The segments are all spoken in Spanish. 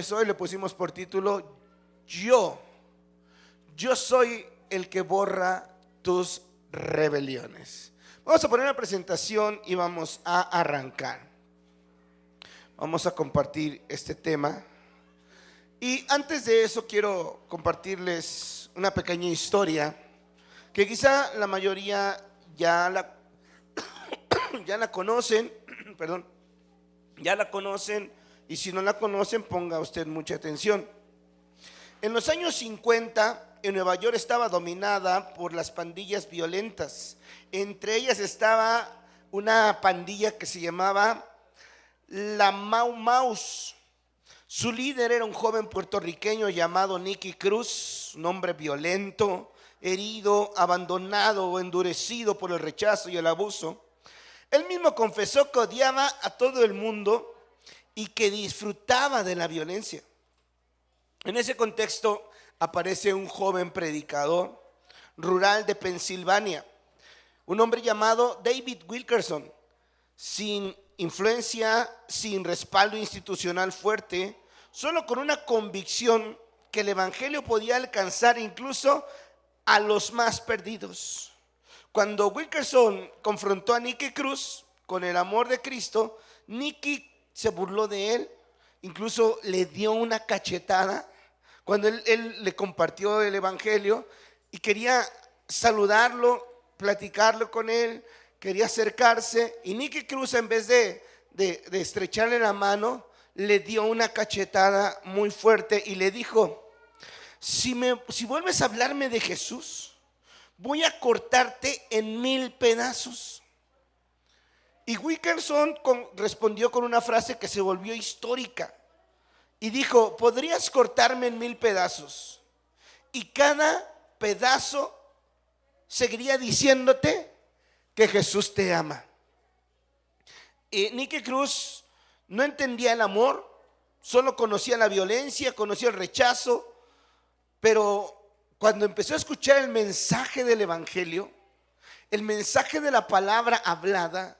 Hoy le pusimos por título Yo soy el que borra tus rebeliones. Vamos a poner la presentación y vamos a arrancar. Vamos a compartir este tema. Y antes de eso quiero compartirles una pequeña historia que quizá la mayoría ya la conocen, perdón, ya la conocen. Y si no la conocen, ponga usted mucha atención. En los años 50, en Nueva York estaba dominada por las pandillas violentas. Entre ellas estaba una pandilla que se llamaba la Mau Maus. Su líder era un joven puertorriqueño llamado Nicky Cruz, un hombre violento, herido, abandonado o endurecido por el rechazo y el abuso. Él mismo confesó que odiaba a todo el mundo y que disfrutaba de la violencia. En ese contexto aparece un joven predicador rural de Pensilvania, un hombre llamado David Wilkerson, sin influencia, sin respaldo institucional fuerte, solo con una convicción que el evangelio podía alcanzar incluso a los más perdidos. Cuando Wilkerson confrontó a Nicky Cruz con el amor de Cristo, Nicky se burló de él, incluso le dio una cachetada cuando él le compartió el evangelio y quería saludarlo, platicarlo con él, quería acercarse, y Nicky Cruz, en vez de estrecharle la mano, le dio una cachetada muy fuerte y le dijo: si vuelves a hablarme de Jesús, voy a cortarte en 1000 pedazos. Y Wilkerson respondió con una frase que se volvió histórica y dijo: podrías cortarme en 1000 pedazos y cada pedazo seguiría diciéndote que Jesús te ama. Y Nicky Cruz no entendía el amor, solo conocía la violencia, conocía el rechazo, pero cuando empezó a escuchar el mensaje del evangelio, el mensaje de la palabra hablada,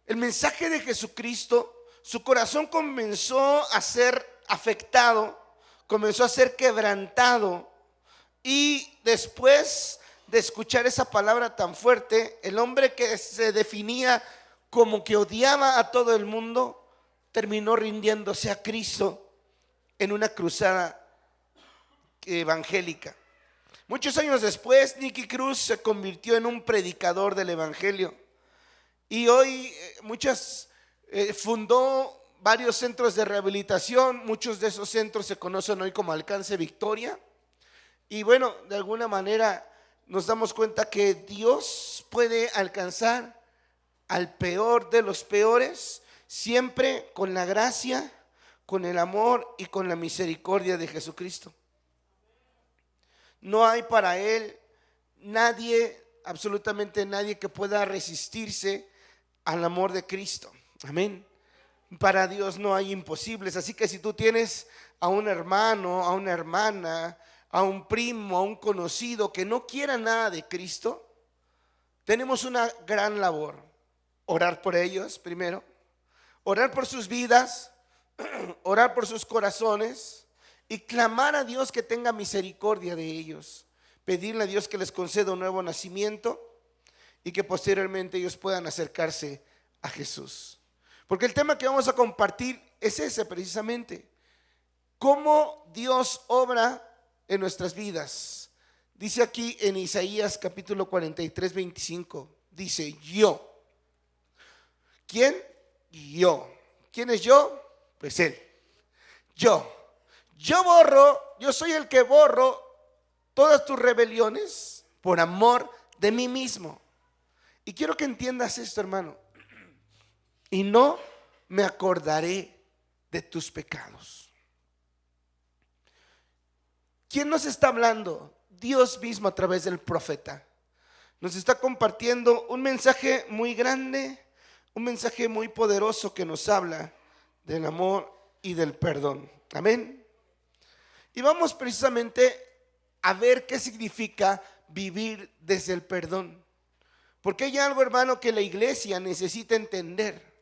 el mensaje de Jesucristo, su corazón comenzó a ser afectado, comenzó a ser quebrantado. Y después de escuchar esa palabra tan fuerte, el hombre que se definía como que odiaba a todo el mundo, terminó rindiéndose a Cristo en una cruzada evangélica. Muchos años después, Nicky Cruz se convirtió en un predicador del evangelio. Y hoy fundó varios centros de rehabilitación. Muchos de esos centros se conocen hoy como Alcance Victoria. Y bueno, de alguna manera nos damos cuenta que Dios puede alcanzar al peor de los peores, siempre con la gracia, con el amor y con la misericordia de Jesucristo. No hay para Él nadie, absolutamente nadie, que pueda resistirse al amor de Cristo. Amén. Para Dios no hay imposibles. Así que si tú tienes a un hermano, a una hermana, a un primo, a un conocido que no quiera nada de Cristo, tenemos una gran labor: orar por ellos primero, orar por sus vidas, orar por sus corazones y clamar a Dios que tenga misericordia de ellos. Pedirle a Dios que les conceda un nuevo nacimiento y que posteriormente ellos puedan acercarse a Jesús. Porque el tema que vamos a compartir es ese precisamente. Cómo Dios obra en nuestras vidas. Dice aquí en Isaías capítulo 43, 25. Dice yo. ¿Quién? Yo. ¿Quién es yo? Pues Él. Yo borro, yo soy el que borro todas tus rebeliones por amor de mí mismo. Y quiero que entiendas esto, hermano. Y no me acordaré de tus pecados. ¿Quién nos está hablando? Dios mismo a través del profeta. Nos está compartiendo un mensaje muy grande, un mensaje muy poderoso que nos habla del amor y del perdón. Amén. Y vamos precisamente a ver qué significa vivir desde el perdón. Porque hay algo, hermano, que la iglesia necesita entender.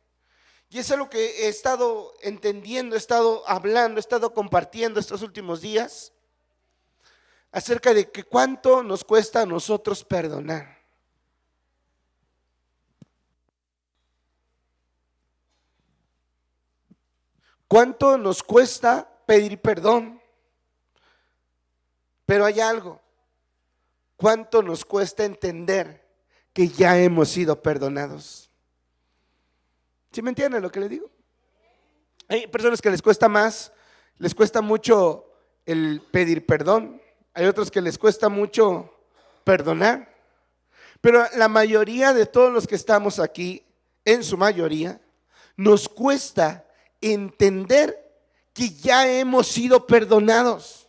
Y eso es lo que he estado entendiendo, he estado hablando, he estado compartiendo estos últimos días. Acerca de que cuánto nos cuesta a nosotros perdonar. ¿Cuánto nos cuesta pedir perdón? Pero hay algo. ¿Cuánto nos cuesta entender que ya hemos sido perdonados? ¿Sí me entienden lo que les digo? Hay personas que les cuesta más, les cuesta mucho el pedir perdón. Hay otros que les cuesta mucho perdonar. Pero la mayoría de todos los que estamos aquí, en su mayoría, nos cuesta entender que ya hemos sido perdonados.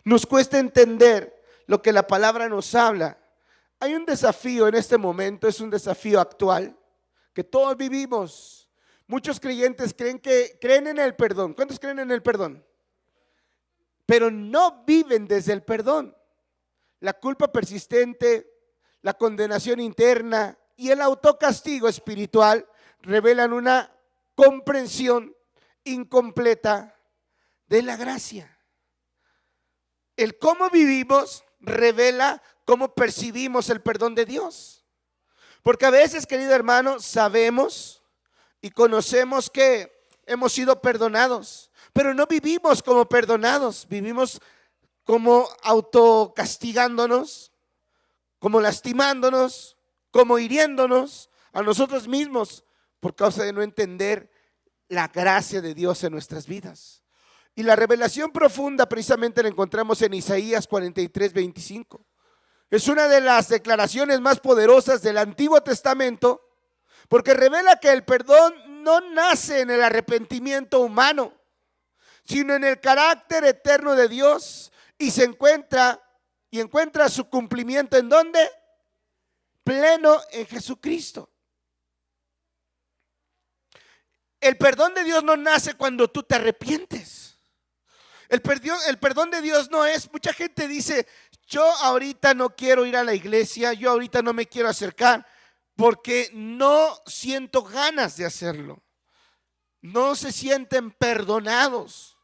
Nos cuesta entender lo que la palabra nos habla. Hay un desafío en este momento, es un desafío actual que todos vivimos. Muchos creyentes creen en el perdón. ¿Cuántos creen en el perdón? Pero no viven desde el perdón. La culpa persistente, la condenación interna y el autocastigo espiritual revelan una comprensión incompleta de la gracia. El cómo vivimos revela cómo percibimos el perdón de Dios. Porque a veces, querido hermano, sabemos y conocemos que hemos sido perdonados, pero no vivimos como perdonados, vivimos como autocastigándonos, como lastimándonos, como hiriéndonos a nosotros mismos por causa de no entender la gracia de Dios en nuestras vidas. Y la revelación profunda precisamente la encontramos en Isaías 43, 25. Es una de las declaraciones más poderosas del Antiguo Testamento, porque revela que el perdón no nace en el arrepentimiento humano, sino en el carácter eterno de Dios, y encuentra su cumplimiento ¿en dónde? Pleno en Jesucristo. El perdón de Dios no nace cuando tú te arrepientes. El perdón de Dios no es, mucha gente dice, yo ahorita no quiero ir a la iglesia, yo ahorita no me quiero acercar porque no siento ganas de hacerlo. No se sienten perdonados,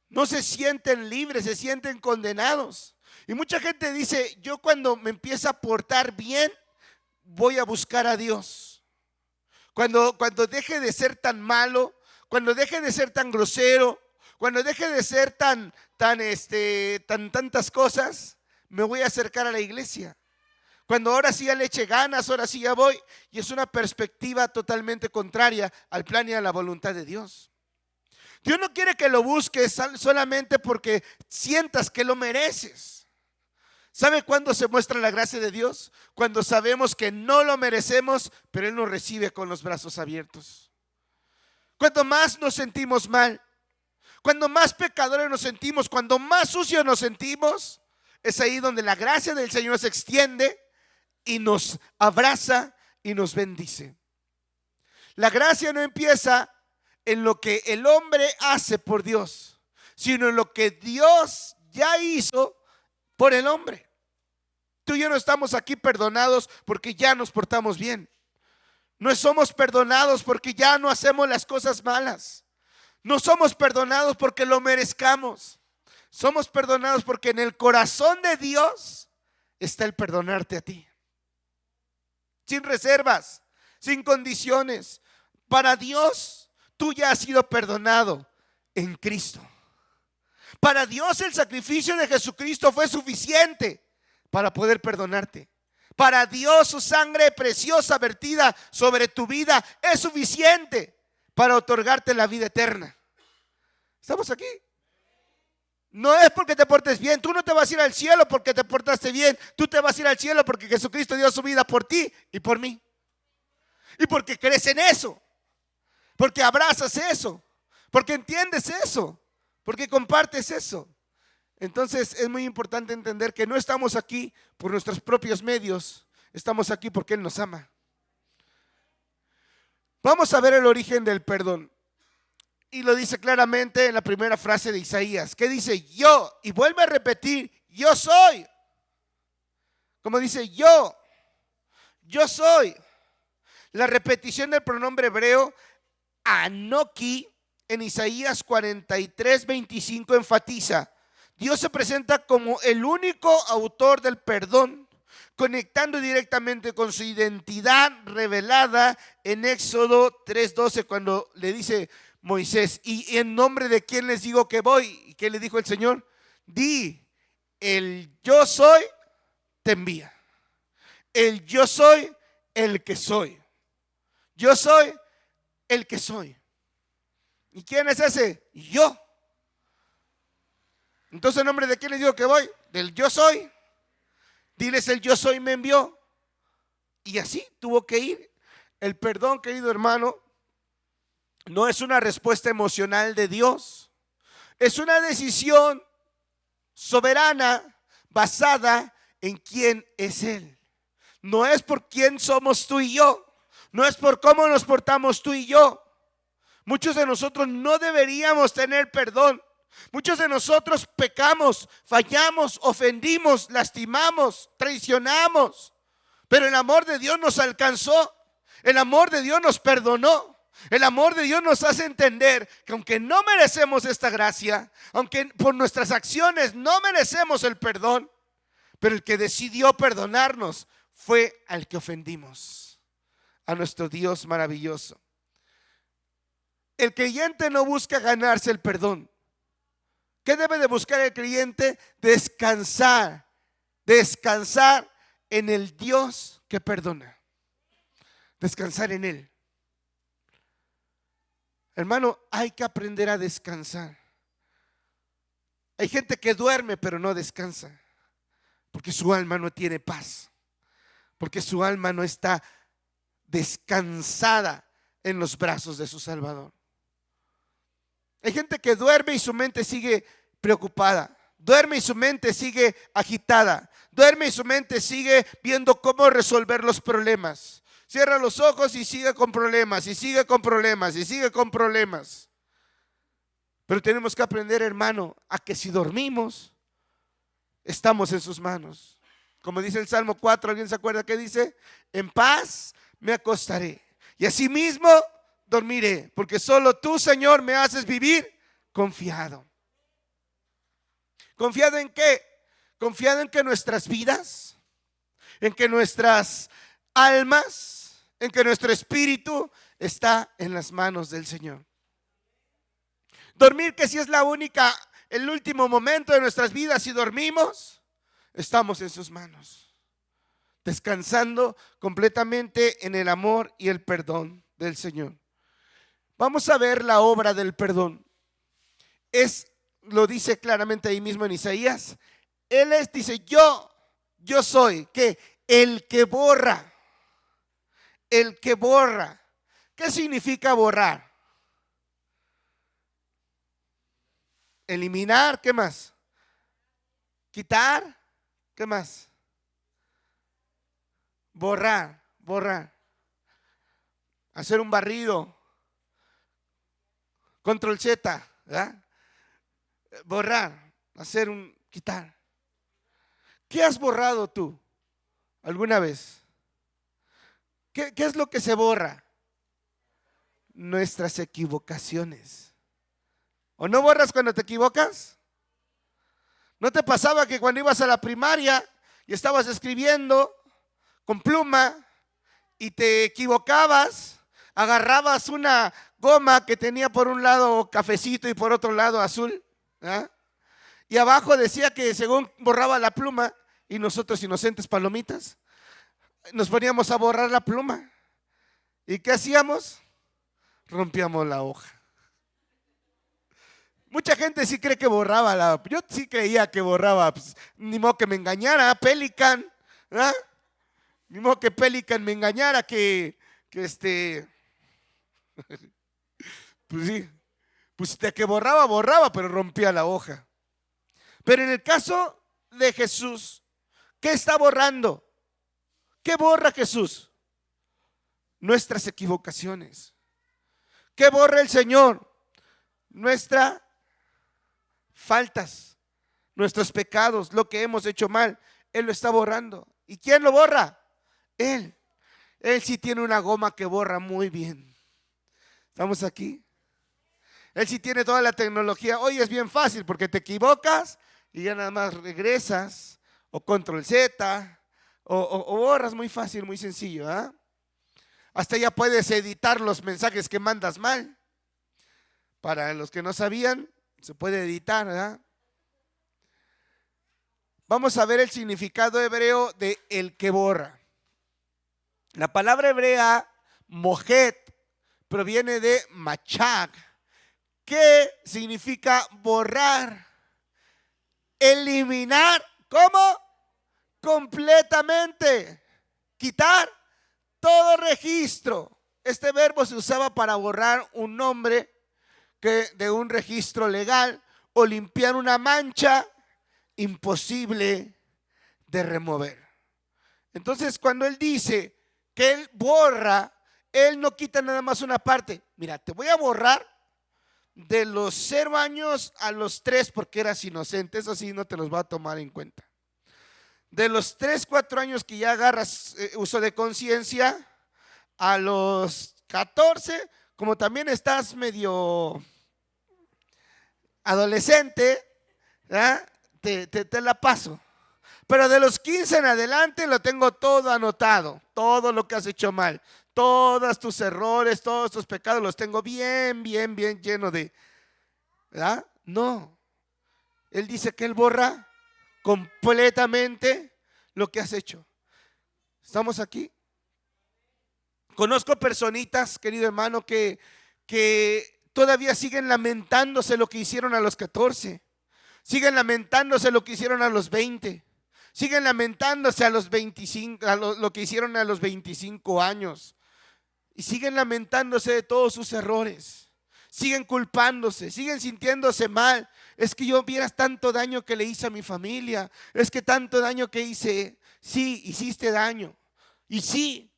no se sienten libres, se sienten condenados. Y mucha gente dice, yo cuando me empiezo a portar bien, voy a buscar a Dios. Cuando deje de ser tan malo, cuando deje de ser tan grosero, cuando deje de ser tantas cosas, me voy a acercar a la iglesia. Cuando ahora sí ya le eche ganas, ahora sí ya voy. Y es una perspectiva totalmente contraria al plan y a la voluntad de Dios. Dios no quiere que lo busques solamente porque sientas que lo mereces. ¿Sabe cuándo se muestra la gracia de Dios? Cuando sabemos que no lo merecemos, pero Él nos recibe con los brazos abiertos. Cuando más nos sentimos mal, cuando más pecadores nos sentimos, cuando más sucios nos sentimos, es ahí donde la gracia del Señor se extiende y nos abraza y nos bendice. La gracia no empieza en lo que el hombre hace por Dios, sino en lo que Dios ya hizo por el hombre. Tú y yo no estamos aquí perdonados porque ya nos portamos bien. No somos perdonados porque ya no hacemos las cosas malas. No somos perdonados porque lo merezcamos. Somos perdonados porque en el corazón de Dios está el perdonarte a ti. Sin reservas, sin condiciones. Para Dios, tú ya has sido perdonado en Cristo. Para Dios el sacrificio de Jesucristo fue suficiente para poder perdonarte. Para Dios su sangre preciosa vertida sobre tu vida es suficiente para otorgarte la vida eterna. ¿Estamos aquí? No es porque te portes bien. Tú no te vas a ir al cielo porque te portaste bien. Tú te vas a ir al cielo porque Jesucristo dio su vida por ti y por mí. Y porque crees en eso. Porque abrazas eso. Porque entiendes eso. Porque compartes eso. Entonces es muy importante entender que no estamos aquí por nuestros propios medios. Estamos aquí porque Él nos ama. Vamos a ver el origen del perdón. Y lo dice claramente en la primera frase de Isaías. ¿Qué dice? Yo. Y vuelve a repetir, yo soy. Como dice, yo soy. La repetición del pronombre hebreo Anoki en Isaías 43:25 enfatiza: Dios se presenta como el único autor del perdón, conectando directamente con su identidad revelada en Éxodo 3:12, cuando le dice Moisés: ¿y en nombre de quién les digo que voy? ¿Y qué le dijo el Señor? Di, el yo soy te envía. El yo soy el que soy. Yo soy el que soy. ¿Y quién es ese? Yo. Entonces, ¿en nombre de quién les digo que voy? Del yo soy. Diles, el yo soy me envió. Y así tuvo que ir. El perdón, querido hermano, no es una respuesta emocional de Dios. Es una decisión soberana basada en quién es Él. No es por quién somos tú y yo. No es por cómo nos portamos tú y yo. Muchos de nosotros no deberíamos tener perdón. Muchos de nosotros pecamos, fallamos, ofendimos, lastimamos, traicionamos. Pero el amor de Dios nos alcanzó. El amor de Dios nos perdonó. El amor de Dios nos hace entender que aunque no merecemos esta gracia, aunque por nuestras acciones no merecemos el perdón, pero el que decidió perdonarnos fue al que ofendimos, a nuestro Dios maravilloso. El creyente no busca ganarse el perdón. ¿Qué debe de buscar el creyente? Descansar en el Dios que perdona. Descansar en Él. Hermano, hay que aprender a descansar. Hay gente que duerme pero no descansa, porque su alma no tiene paz, porque su alma no está descansada en los brazos de su Salvador. Hay gente que duerme y su mente sigue preocupada. Duerme y su mente sigue agitada. Duerme y su mente sigue viendo cómo resolver los problemas. Cierra los ojos y sigue con problemas, y sigue con problemas, y sigue con problemas. Pero tenemos que aprender, hermano, a que si dormimos, estamos en sus manos. Como dice el Salmo 4, ¿alguien se acuerda qué dice? En paz me acostaré y asimismo dormiré, porque solo tú, Señor, me haces vivir confiado. ¿Confiado en qué? Confiado en que nuestras vidas, en que nuestras almas, en que nuestro espíritu está en las manos del Señor. Dormir, que si es el último momento de nuestras vidas, si dormimos, estamos en sus manos, descansando completamente en el amor y el perdón del Señor. Vamos a ver la obra del perdón. Lo dice claramente ahí mismo en Isaías. Él dice, yo soy, ¿qué? El que borra. El que borra. ¿Qué significa borrar? Eliminar, ¿qué más? Quitar, ¿qué más? Borrar. Hacer un barrido. Control Z, ¿verdad? Borrar, quitar. ¿Qué has borrado tú alguna vez? ¿Qué es lo que se borra? Nuestras equivocaciones. ¿O no borras cuando te equivocas? ¿No te pasaba que cuando ibas a la primaria y estabas escribiendo con pluma y te equivocabas, agarrabas una goma que tenía por un lado cafecito y por otro lado azul? ¿Ah? Y abajo decía que según borraba la pluma, y nosotros inocentes palomitas, nos poníamos a borrar la pluma. ¿Y qué hacíamos? Rompíamos la hoja. Mucha gente sí cree que borraba yo sí creía que borraba, pues, ni modo que me engañara, Pelican, ¿verdad? Ni modo que Pelican me engañara, pues sí, pues de que borraba, pero rompía la hoja. Pero en el caso de Jesús, ¿qué está borrando? ¿Qué borra Jesús? Nuestras equivocaciones. ¿Qué borra el Señor? Nuestras faltas, nuestros pecados, lo que hemos hecho mal. Él lo está borrando. ¿Y quién lo borra? Él. Él sí tiene una goma que borra muy bien. ¿Estamos aquí? Él sí tiene toda la tecnología. Hoy es bien fácil porque te equivocas y ya nada más regresas, o control Z, o borras muy fácil, muy sencillo. ¿Eh? Hasta ya puedes editar los mensajes que mandas mal. Para los que no sabían, se puede editar, ¿verdad? Vamos a ver el significado hebreo de el que borra. La palabra hebrea mojet proviene de machag, que significa borrar, eliminar. ¿Cómo? Completamente. Quitar todo registro. Este verbo se usaba para borrar un nombre de un registro legal o limpiar una mancha imposible de remover. Entonces, cuando él dice que él borra, él no quita nada más una parte. Mira, te voy a borrar de los 0 años a los 3 porque eras inocente. Eso sí, no te los va a tomar en cuenta. De los 3, 4 años que ya agarras uso de conciencia, a los 14, como también estás medio adolescente, te la paso. Pero de los 15 en adelante lo tengo todo anotado, todo lo que has hecho mal, todos tus errores, todos tus pecados los tengo bien lleno de, ¿verdad? No, él dice que él borra completamente lo que has hecho. ¿Estamos aquí? Conozco personitas, querido hermano, que todavía siguen lamentándose lo que hicieron a los 14. Siguen lamentándose lo que hicieron a los 20. Siguen lamentándose a los 25, lo que hicieron a los 25 años. Y siguen lamentándose de todos sus errores. Siguen culpándose, siguen sintiéndose mal. Es que yo vieras tanto daño que le hice a mi familia. Es que tanto daño que hice. Sí, hiciste daño. Y sí,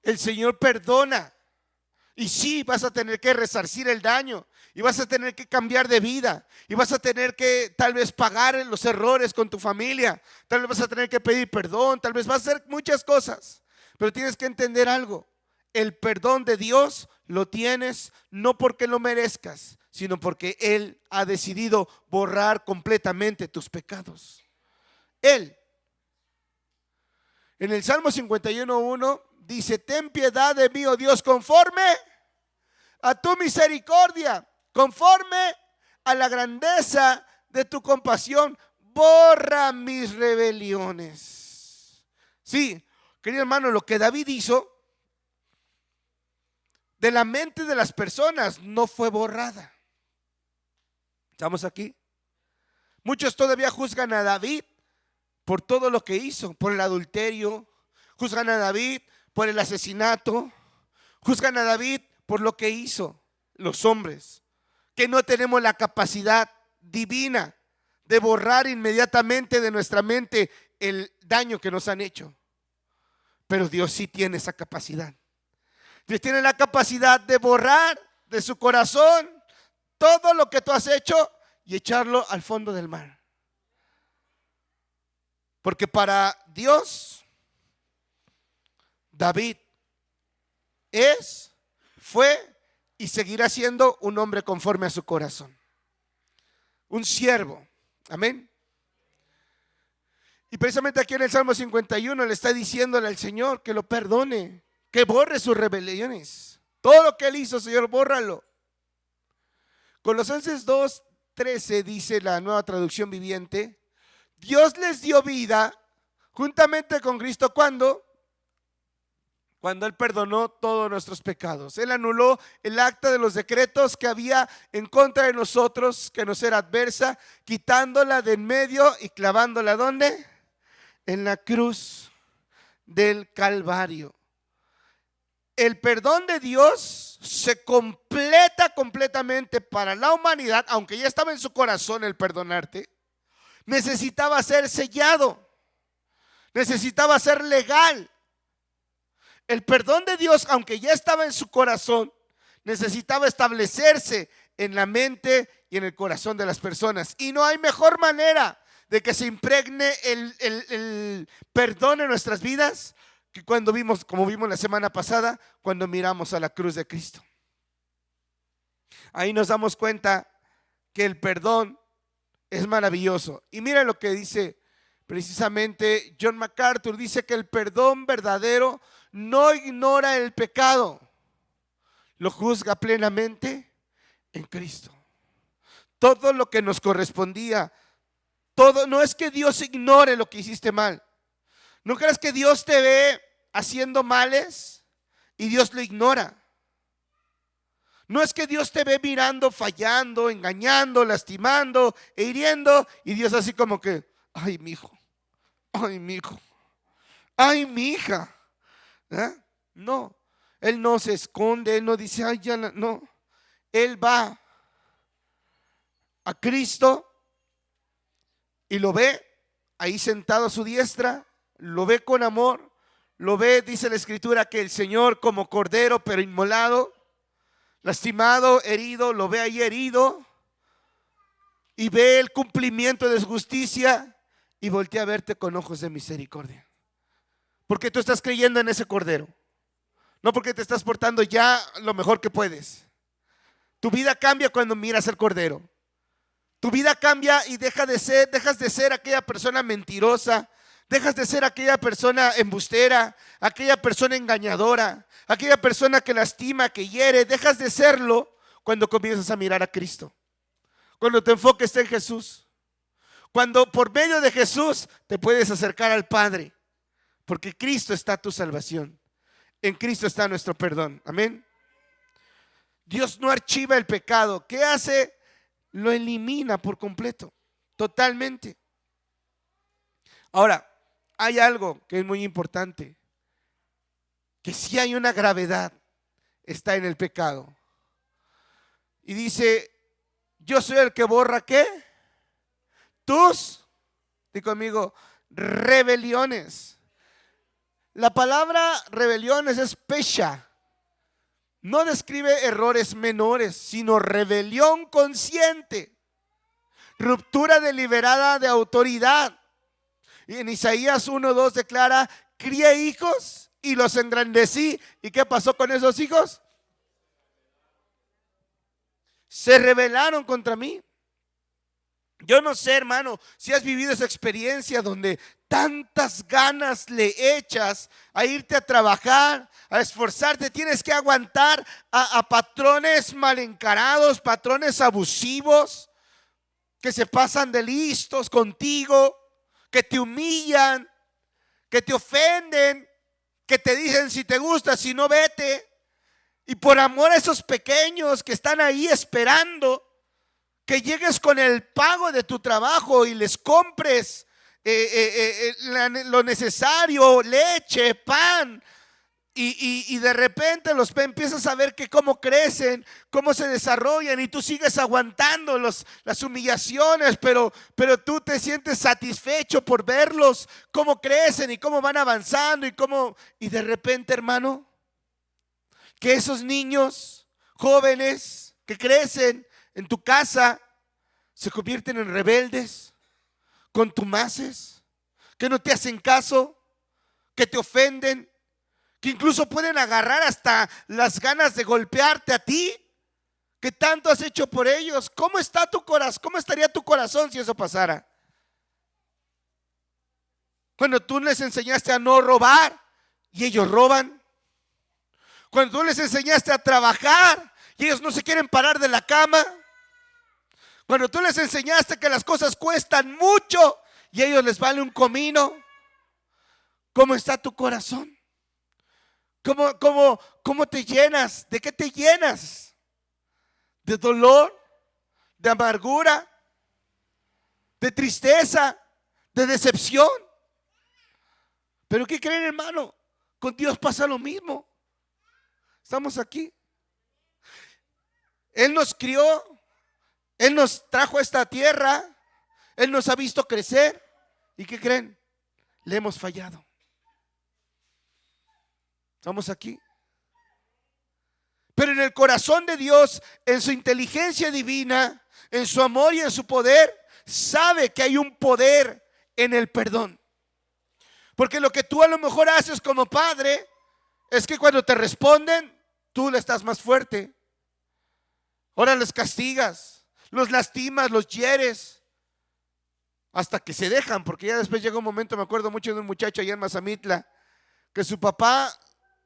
el Señor perdona. Y sí, vas a tener que resarcir el daño. Y vas a tener que cambiar de vida. Y vas a tener que tal vez pagar los errores con tu familia. Tal vez vas a tener que pedir perdón. Tal vez vas a hacer muchas cosas. Pero tienes que entender algo. El perdón de Dios lo tienes no porque lo merezcas, sino porque Él ha decidido borrar completamente tus pecados. Él. En el Salmo 51:1 dice: ten piedad de mí, oh Dios, conforme a tu misericordia, conforme a la grandeza de tu compasión, borra mis rebeliones. Sí, querido hermano, lo que David hizo de la mente de las personas no fue borrada. ¿Estamos aquí? Muchos todavía juzgan a David por todo lo que hizo, por el adulterio, juzgan a David por el asesinato, juzgan a David por lo que hizo. Los hombres que no tenemos la capacidad divina de borrar inmediatamente de nuestra mente el daño que nos han hecho, pero Dios sí tiene esa capacidad. Dios tiene la capacidad de borrar de su corazón todo lo que tú has hecho y echarlo al fondo del mar. Porque para Dios, David fue y seguirá siendo un hombre conforme a su corazón. Un siervo. Amén. Y precisamente aquí en el Salmo 51 le está diciéndole al Señor que lo perdone, que borre sus rebeliones. Todo lo que él hizo, Señor, bórralo. Colosenses 2:13 dice la Nueva Traducción Viviente: Dios les dio vida juntamente con Cristo. ¿Cuándo? Cuando Él perdonó todos nuestros pecados. Él anuló el acta de los decretos que había en contra de nosotros, que nos era adversa, quitándola de en medio y clavándola ¿dónde? En la cruz del Calvario. El perdón de Dios se completa completamente para la humanidad, aunque ya estaba en su corazón el perdonarte. Necesitaba ser sellado, necesitaba ser legal. El perdón de Dios, aunque ya estaba en su corazón, necesitaba establecerse en la mente y en el corazón de las personas. Y no hay mejor manera de que se impregne el perdón en nuestras vidas que cuando vimos, como vimos la semana pasada, cuando miramos a la cruz de Cristo. Ahí nos damos cuenta que el perdón es maravilloso. Y mira lo que dice precisamente John MacArthur. Dice que el perdón verdadero no ignora el pecado, lo juzga plenamente en Cristo. Todo lo que nos correspondía, todo, no es que Dios ignore lo que hiciste mal. No creas que Dios te ve haciendo males y Dios lo ignora. No es que Dios te ve mirando, fallando, engañando, lastimando e hiriendo y Dios así como que, ay, mi hijo, ay, mi hijo, ay, mi hija. ¿Eh? No, Él no se esconde, Él no dice, ay, ya no. Él va a Cristo y lo ve ahí sentado a su diestra, lo ve con amor, lo ve, dice la Escritura, que el Señor como cordero pero inmolado, lastimado, herido, lo ve ahí herido y ve el cumplimiento de su justicia y voltea a verte con ojos de misericordia. Porque tú estás creyendo en ese cordero, no porque te estás portando ya lo mejor que puedes. Tu vida cambia cuando miras al cordero. Tu vida cambia y dejas de ser aquella persona mentirosa, dejas de ser aquella persona embustera, aquella persona engañadora, aquella persona que lastima, que hiere. Dejas de serlo cuando comienzas a mirar a Cristo, cuando tu enfoque está en Jesús, cuando por medio de Jesús te puedes acercar al Padre. Porque Cristo está tu salvación. En Cristo está nuestro perdón. Amén. Dios no archiva el pecado. ¿Qué hace? Lo elimina por completo, totalmente. Ahora, hay algo que es muy importante. Que si hay una gravedad, está en el pecado. Y dice, yo soy el que borra, ¿qué? Di conmigo, rebeliones. La palabra rebeliones es pesha. No describe errores menores, sino rebelión consciente, ruptura deliberada de autoridad. Y en Isaías 1:2 declara, crié hijos y los engrandecí. ¿Y qué pasó con esos hijos? Se rebelaron contra mí. Yo no sé, hermano, si has vivido esa experiencia donde tantas ganas le echas a irte a trabajar, a esforzarte, tienes que aguantar a patrones mal encarados, patrones abusivos, que se pasan de listos contigo, que te humillan, que te ofenden, que te dicen si te gusta, si no vete. Y por amor a esos pequeños que están ahí esperando que llegues con el pago de tu trabajo y les compres lo necesario, leche, pan, y de repente los empiezas a ver que cómo crecen, cómo se desarrollan, y tú sigues aguantando las humillaciones, pero tú te sientes satisfecho por verlos, cómo crecen y cómo van avanzando y de repente, hermano, que esos niños jóvenes que crecen en tu casa se convierten en rebeldes, contumaces, que no te hacen caso, que te ofenden, que incluso pueden agarrar hasta las ganas de golpearte a ti, que tanto has hecho por ellos. ¿Cómo está tu corazón? ¿Cómo estaría tu corazón si eso pasara? Cuando tú les enseñaste a no robar y ellos roban. Cuando tú les enseñaste a trabajar y ellos no se quieren parar de la cama. Cuando tú les enseñaste que las cosas cuestan mucho y a ellos les vale un comino. ¿Cómo está tu corazón? ¿Cómo te llenas? ¿De qué te llenas? ¿De dolor? ¿De amargura? ¿De tristeza? ¿De decepción? ¿Pero qué creen, hermano? Con Dios pasa lo mismo. Estamos aquí. Él nos crió. Él nos trajo a esta tierra. Él nos ha visto crecer. ¿Y qué creen? Le hemos fallado. Estamos aquí. Pero en el corazón de Dios, en su inteligencia divina, en su amor y en su poder, sabe que hay un poder en el perdón. Porque lo que tú a lo mejor haces como padre es que cuando te responden, tú le estás más fuerte. Ahora les castigas, los lastimas, los hieres, hasta que se dejan. Porque ya después llega un momento, me acuerdo mucho de un muchacho allá en Mazamitla, que su papá,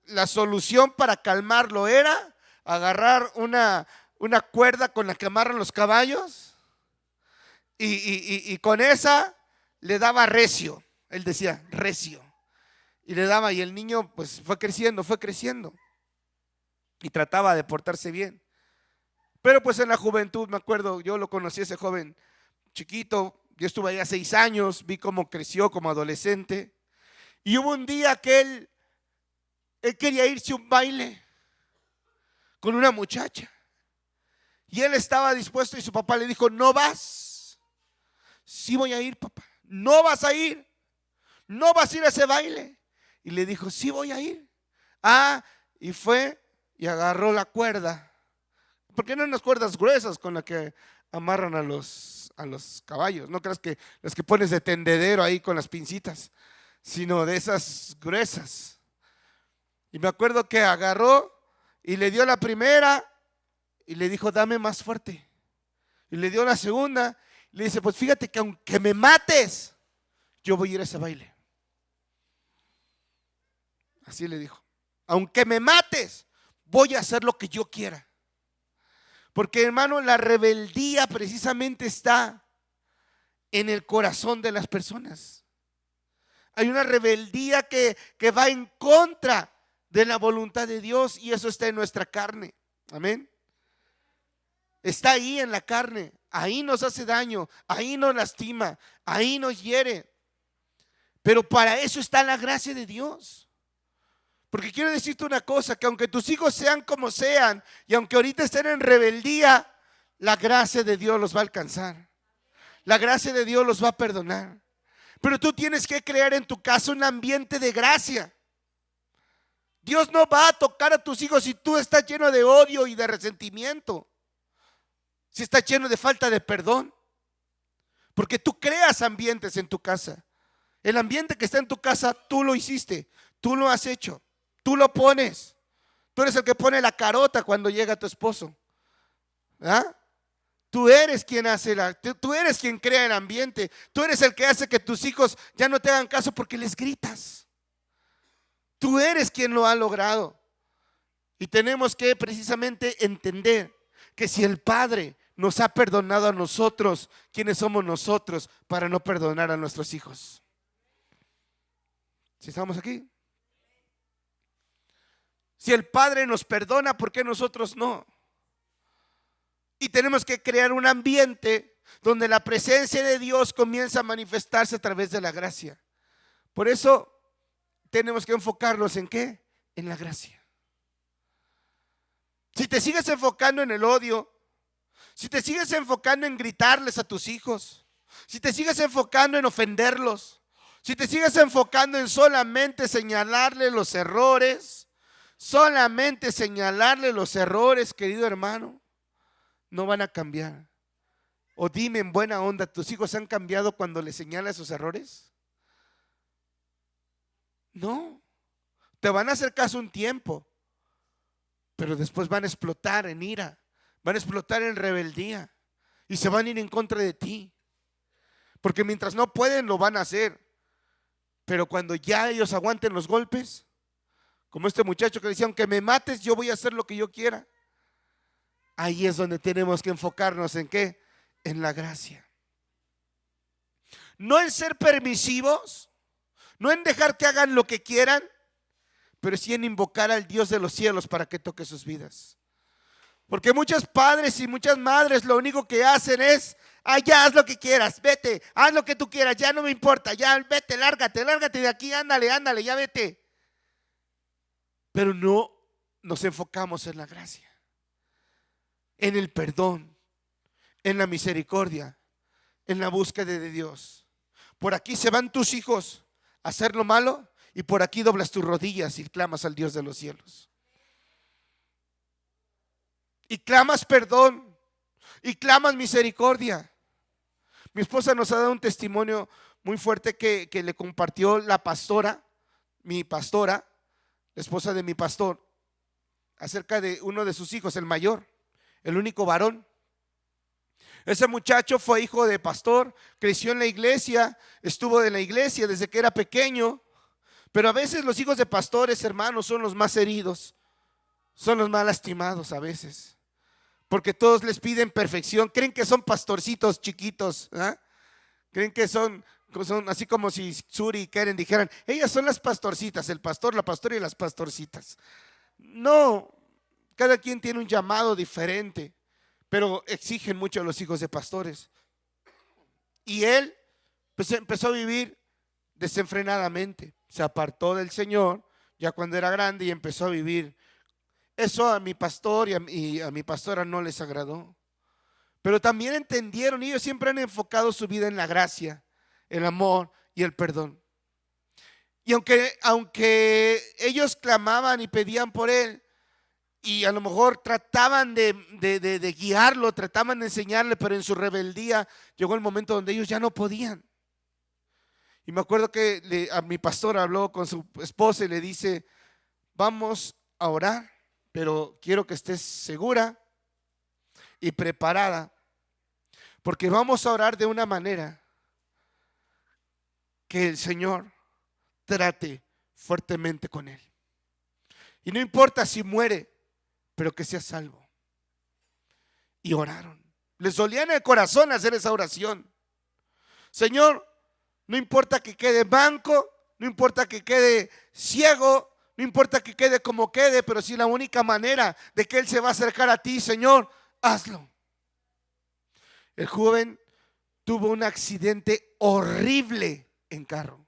la solución para calmarlo era agarrar una cuerda con la que amarran los caballos y con esa le daba recio. Él decía recio. Y le daba, y el niño pues fue creciendo. Y trataba de portarse bien. Pero pues en la juventud, me acuerdo, yo lo conocí, ese joven chiquito. Yo estuve allá 6 años, vi cómo creció como adolescente. Y hubo un día que él quería irse a un baile con una muchacha. Y él estaba dispuesto y su papá le dijo, no vas. Sí voy a ir, papá. No vas a ir. No vas a ir a ese baile. Y le dijo, sí voy a ir. Y fue y agarró la cuerda. Porque no unas cuerdas gruesas con las que amarran a los caballos. No creas que las que pones de tendedero ahí con las pincitas, sino de esas gruesas. Y me acuerdo que agarró y le dio la primera y le dijo, dame más fuerte. Y le dio la segunda y le dice, pues fíjate que aunque me mates, yo voy a ir a ese baile. Así le dijo, aunque me mates, voy a hacer lo que yo quiera. Porque, hermano, la rebeldía precisamente está en el corazón de las personas. Hay una rebeldía que va en contra de la voluntad de Dios, y eso está en nuestra carne. Amén. Está ahí en la carne. Ahí nos hace daño, ahí nos lastima, ahí nos hiere. Pero para eso está la gracia de Dios. Porque quiero decirte una cosa, que aunque tus hijos sean como sean, y aunque ahorita estén en rebeldía, la gracia de Dios los va a alcanzar. La gracia de Dios los va a perdonar. Pero tú tienes que crear en tu casa un ambiente de gracia. Dios no va a tocar a tus hijos si tú estás lleno de odio y de resentimiento, si estás lleno de falta de perdón. Porque tú creas ambientes en tu casa. El ambiente que está en tu casa, tú lo hiciste, tú lo has hecho. Tú lo pones. Tú eres el que pone la carota cuando llega tu esposo. Tú eres quien hace tú eres quien crea el ambiente. Tú eres el que hace que tus hijos ya no te hagan caso porque les gritas. Tú eres quien lo ha logrado. Y tenemos que precisamente entender que si el Padre nos ha perdonado a nosotros, ¿quiénes somos nosotros para no perdonar a nuestros hijos? ¿Sí estamos aquí? Si el Padre nos perdona, ¿por qué nosotros no? Y tenemos que crear un ambiente donde la presencia de Dios comienza a manifestarse a través de la gracia. Por eso tenemos que enfocarnos ¿en qué? En la gracia. Si te sigues enfocando en el odio, si te sigues enfocando en gritarles a tus hijos, si te sigues enfocando en ofenderlos, si te sigues enfocando en solamente señalarle los errores, querido hermano, no van a cambiar. O dime en buena onda, ¿tus hijos han cambiado cuando les señalas sus errores? No. Te van a hacer caso un tiempo, pero después van a explotar en ira, van a explotar en rebeldía y se van a ir en contra de ti. Porque mientras no pueden, lo van a hacer. Pero cuando ya ellos aguanten los golpes, como este muchacho que decía, aunque me mates, yo voy a hacer lo que yo quiera. Ahí es donde tenemos que enfocarnos. ¿En qué? En la gracia. No en ser permisivos, no en dejar que hagan lo que quieran, pero sí en invocar al Dios de los cielos para que toque sus vidas. Porque muchos padres y muchas madres lo único que hacen es, ya haz lo que quieras, vete, haz lo que tú quieras, ya no me importa, ya vete, lárgate de aquí, ándale, ya vete. Pero no nos enfocamos en la gracia, en el perdón, en la misericordia, en la búsqueda de Dios. Por aquí se van tus hijos a hacer lo malo y por aquí doblas tus rodillas y clamas al Dios de los cielos. Y clamas perdón y clamas misericordia. Mi esposa nos ha dado un testimonio muy fuerte que le compartió la pastora, mi pastora, la esposa de mi pastor, acerca de uno de sus hijos, el mayor, el único varón. Ese muchacho fue hijo de pastor, creció en la iglesia, estuvo en la iglesia desde que era pequeño, pero a veces los hijos de pastores, hermanos, son los más heridos, son los más lastimados a veces, porque todos les piden perfección, creen que son pastorcitos chiquitos, creen que son así como si Suri y Karen dijeran, ellas son las pastorcitas, el pastor, la pastora y las pastorcitas. No, cada quien tiene un llamado diferente, pero exigen mucho a los hijos de pastores. Y él pues empezó a vivir desenfrenadamente, se apartó del Señor ya cuando era grande y empezó a vivir. Eso a mi pastor y a mi pastora no les agradó. Pero también entendieron, ellos siempre han enfocado su vida en la gracia, el amor y el perdón. Y aunque ellos clamaban y pedían por él, y a lo mejor trataban de guiarlo, trataban de enseñarle, pero en su rebeldía llegó el momento donde ellos ya no podían. Y me acuerdo que a mi pastor habló con su esposa y le dice, vamos a orar, pero quiero que estés segura y preparada, porque vamos a orar de una manera que el Señor trate fuertemente con él. Y no importa si muere, pero que sea salvo. Y oraron. Les dolía en el corazón hacer esa oración. Señor, no importa que quede manco, no importa que quede ciego, no importa que quede como quede, pero si la única manera de que él se va a acercar a ti, Señor, hazlo. El joven tuvo un accidente horrible en carro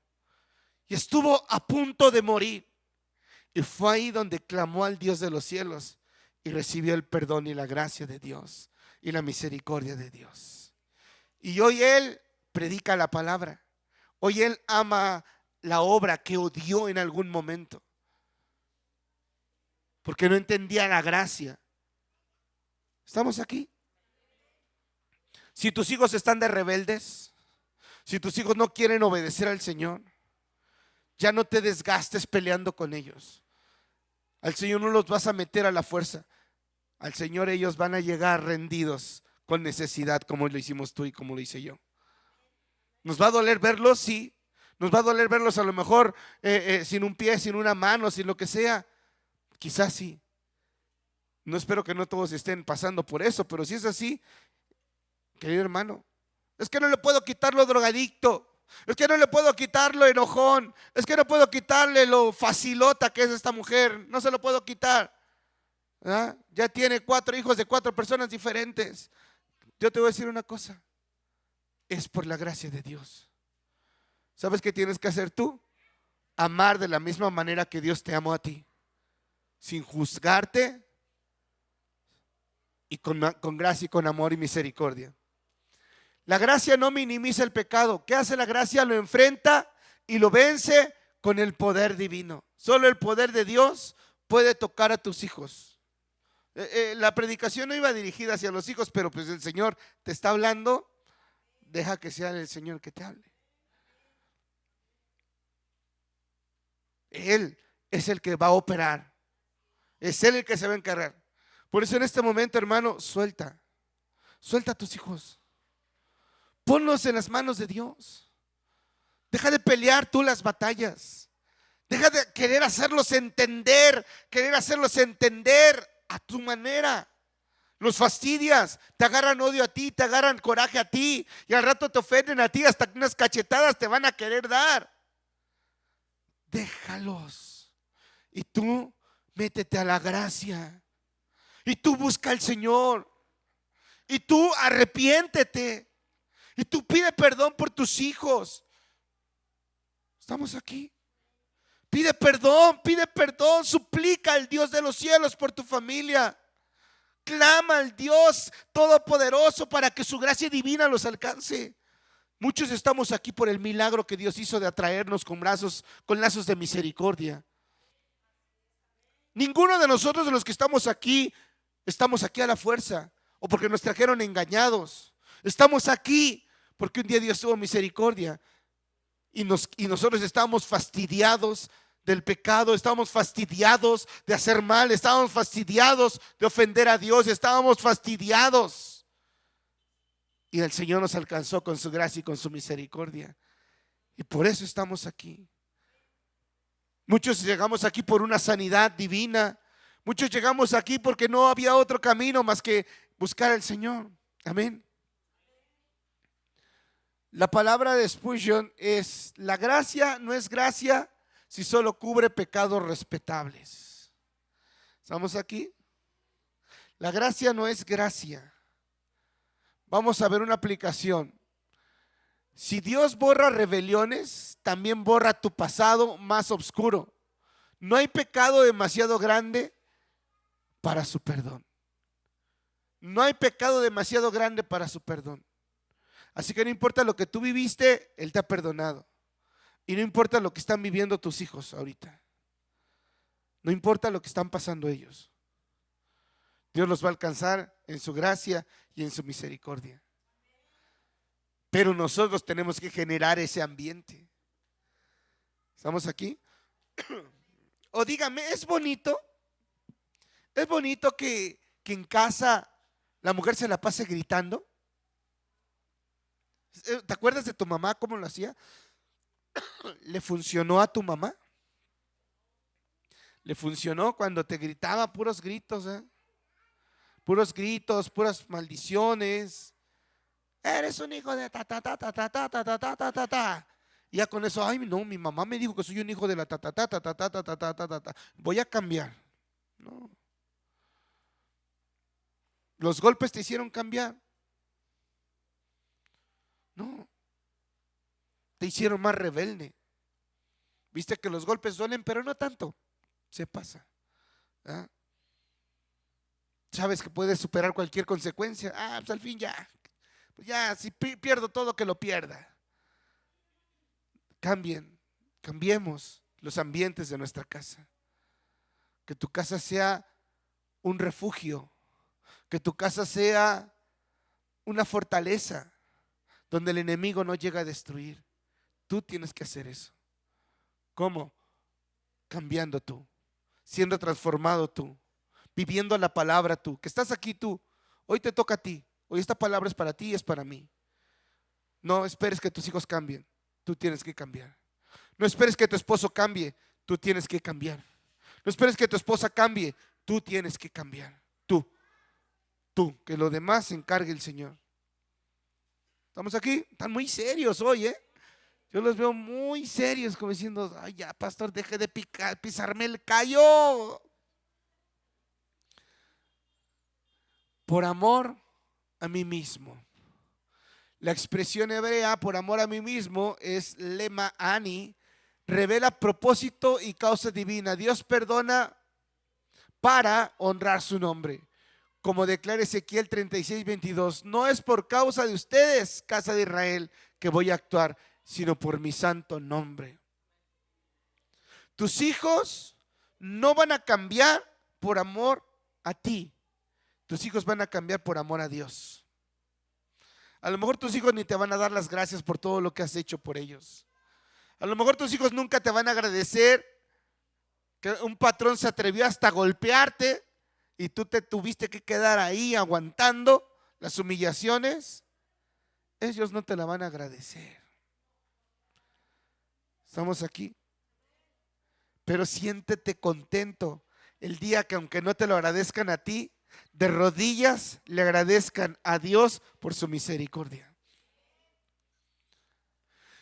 y estuvo a punto de morir. Y fue ahí donde clamó al Dios de los cielos y recibió el perdón y la gracia de Dios y la misericordia de Dios. Y hoy él predica la palabra. Hoy él ama la obra que odió en algún momento, porque no entendía la gracia. ¿Estamos aquí? Si tus hijos están de rebeldes, si tus hijos no quieren obedecer al Señor, ya no te desgastes peleando con ellos. Al Señor no los vas a meter a la fuerza. Al Señor ellos van a llegar rendidos, con necesidad, como lo hicimos tú y como lo hice yo. ¿Nos va a doler verlos? Sí. Nos va a doler verlos a lo mejor sin un pie, sin una mano, sin lo que sea. Quizás sí. No espero que no todos estén pasando por eso, pero si es así, querido hermano, es que no le puedo quitar lo drogadicto, es que no le puedo quitar lo enojón, es que no puedo quitarle lo facilota que es esta mujer, no se lo puedo quitar. Ya tiene 4 hijos de 4 personas diferentes. Yo te voy a decir una cosa, es por la gracia de Dios. ¿Sabes qué tienes que hacer tú? Amar de la misma manera que Dios te amó a ti, sin juzgarte y con gracia y con amor y misericordia. La gracia no minimiza el pecado. ¿Qué hace la gracia? Lo enfrenta y lo vence con el poder divino. Solo el poder de Dios puede tocar a tus hijos. La predicación no iba dirigida hacia los hijos, pero pues el Señor te está hablando. Deja que sea el Señor que te hable. Él es el que va a operar. Es Él el que se va a encargar. Por eso en este momento, hermano, suelta a tus hijos. Ponlos en las manos de Dios. Deja de pelear tú las batallas. Deja de querer hacerlos entender a tu manera. Los fastidias, te agarran odio a ti, te agarran coraje a ti, y al rato te ofenden a ti, hasta unas cachetadas te van a querer dar. Déjalos. Y tú métete a la gracia. Y tú busca al Señor. Y tú arrepiéntete. Y tú pide perdón por tus hijos. Estamos aquí. Pide perdón, suplica al Dios de los cielos por tu familia. Clama al Dios Todopoderoso para que su gracia divina los alcance. Muchos estamos aquí por el milagro que Dios hizo de atraernos con lazos de misericordia. Ninguno de nosotros de los que estamos aquí a la fuerza o porque nos trajeron engañados. Estamos aquí porque un día Dios tuvo misericordia y nosotros estábamos fastidiados del pecado, estábamos fastidiados de hacer mal, estábamos fastidiados de ofender a Dios, estábamos fastidiados. Y el Señor nos alcanzó con su gracia y con su misericordia. Y por eso estamos aquí. Muchos llegamos aquí por una sanidad divina. Muchos llegamos aquí porque no había otro camino más que buscar al Señor. Amén. La palabra de Spurgeon es: la gracia no es gracia si solo cubre pecados respetables. ¿Estamos aquí? La gracia no es gracia. Vamos a ver una aplicación. Si Dios borra rebeliones, también borra tu pasado más oscuro. No hay pecado demasiado grande para su perdón. No hay pecado demasiado grande para su perdón. Así que no importa lo que tú viviste, Él te ha perdonado. Y no importa lo que están viviendo tus hijos ahorita. No importa lo que están pasando ellos. Dios los va a alcanzar en su gracia y en su misericordia. Pero nosotros tenemos que generar ese ambiente. ¿Estamos aquí? O dígame, ¿es bonito? ¿Es bonito que en casa la mujer se la pase gritando? ¿Te acuerdas de tu mamá cómo lo hacía? ¿Le funcionó a tu mamá? ¿Le funcionó cuando te gritaba puros gritos? Puros gritos, puras maldiciones. Eres un hijo de ta ta ta ta ta ta ta ta ta ta ta ta. Y ya con eso, ay no, mi mamá me dijo que soy un hijo de la ta ta ta ta ta ta ta ta ta ta ta. Voy a cambiar. No. ¿Los golpes te hicieron cambiar? No. Te hicieron más rebelde. Viste que los golpes duelen, pero no tanto. Se pasa. ¿Ah? Sabes que puedes superar cualquier consecuencia. Pues al fin ya. Pues ya, si pierdo todo, que lo pierda. Cambiemos los ambientes de nuestra casa. Que tu casa sea un refugio. Que tu casa sea una fortaleza donde el enemigo no llega a destruir. Tú tienes que hacer eso. ¿Cómo? Cambiando tú, siendo transformado tú, viviendo la palabra tú, que estás aquí tú. Hoy te toca a ti. Hoy esta palabra es para ti y es para mí. No esperes que tus hijos cambien. Tú tienes que cambiar. No esperes que tu esposo cambie. Tú tienes que cambiar. No esperes que tu esposa cambie. Tú tienes que cambiar. Tú, que lo demás se encargue el Señor. ¿Estamos aquí? Están muy serios hoy, Yo los veo muy serios, como diciendo: ay, ya, pastor, deje de pisarme el callo. Por amor a mí mismo. La expresión hebrea por amor a mí mismo es lema ani, revela propósito y causa divina. Dios perdona para honrar su nombre. Como declara Ezequiel 36:22, no es por causa de ustedes, casa de Israel, que voy a actuar, sino por mi santo nombre. Tus hijos no van a cambiar por amor a ti. Tus hijos van a cambiar por amor a Dios. A lo mejor tus hijos ni te van a dar las gracias por todo lo que has hecho por ellos. A lo mejor tus hijos nunca te van a agradecer que un patrón se atrevió hasta a golpearte y tú te tuviste que quedar ahí aguantando las humillaciones. Ellos no te la van a agradecer. Estamos aquí. Pero siéntete contento el día que, aunque no te lo agradezcan a ti, de rodillas le agradezcan a Dios por su misericordia.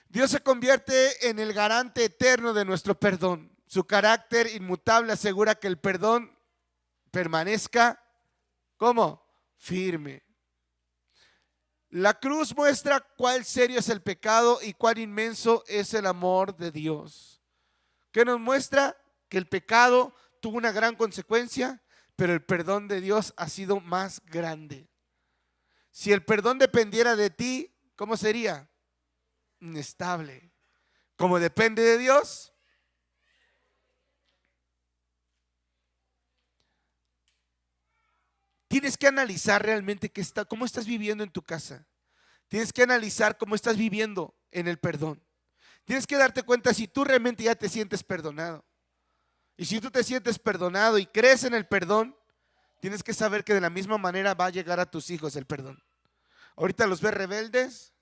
Dios se convierte en el garante eterno de nuestro perdón. Su carácter inmutable asegura que el perdón permanezca, ¿cómo? Firme. La cruz muestra cuál serio es el pecado y cuán inmenso es el amor de Dios. ¿Qué nos muestra? Que el pecado tuvo una gran consecuencia, pero el perdón de Dios ha sido más grande. Si el perdón dependiera de ti, ¿cómo sería? Inestable. Como depende de Dios, tienes que analizar realmente cómo estás viviendo en tu casa. Tienes que analizar cómo estás viviendo en el perdón. Tienes que darte cuenta si tú realmente ya te sientes perdonado. Y si tú te sientes perdonado y crees en el perdón, tienes que saber que de la misma manera va a llegar a tus hijos el perdón. Ahorita los ves rebeldes,